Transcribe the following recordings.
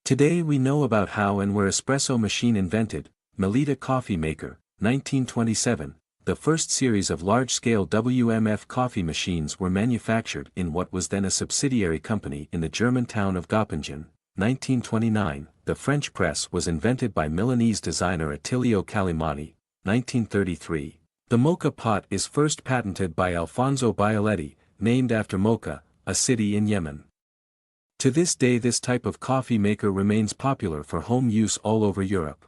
Today we know about how and where espresso machine invented, Melitta coffee maker, 1927. The first series of large-scale WMF coffee machines were manufactured in what was then a subsidiary company in the German town of Göppingen. 1929, the French press was invented by Milanese designer Attilio Calimati. 1933, the mocha pot is first patented by Alfonso Bialetti, named after Mocha, a city in Yemen. To this day this type of coffee maker remains popular for home use all over Europe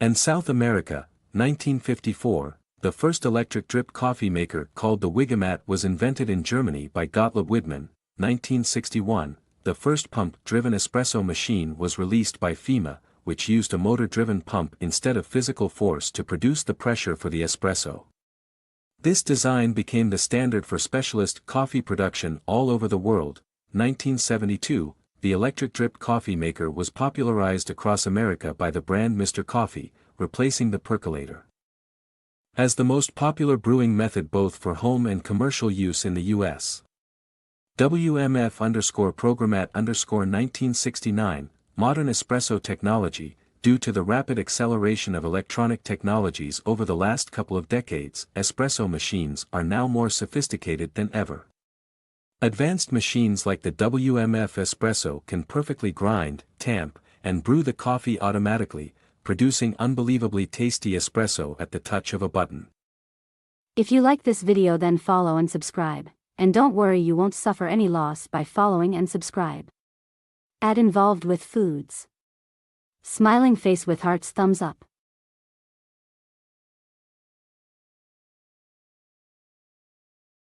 and South America. 1954, the first electric drip coffee maker called the Wigomat was invented in Germany by Gottlieb Widmann. 1961, the first pump-driven espresso machine was released by FEMA, which used a motor-driven pump instead of physical force to produce the pressure for the espresso. This design became the standard for specialist coffee production all over the world. 1972, the electric drip coffee maker was popularized across America by the brand Mr. Coffee, replacing the percolator as the most popular brewing method both for home and commercial use in the U.S. WMF_Programmat_1969, modern espresso technology. Due to the rapid acceleration of electronic technologies over the last couple of decades, espresso machines are now more sophisticated than ever. Advanced machines like the WMF Espresso can perfectly grind, tamp, and brew the coffee automatically, producing unbelievably tasty espresso at the touch of a button. If you like this video, then follow and subscribe, and don't worry, you won't suffer any loss by following and subscribe. Ad involved with foods. Smiling face with hearts, thumbs up.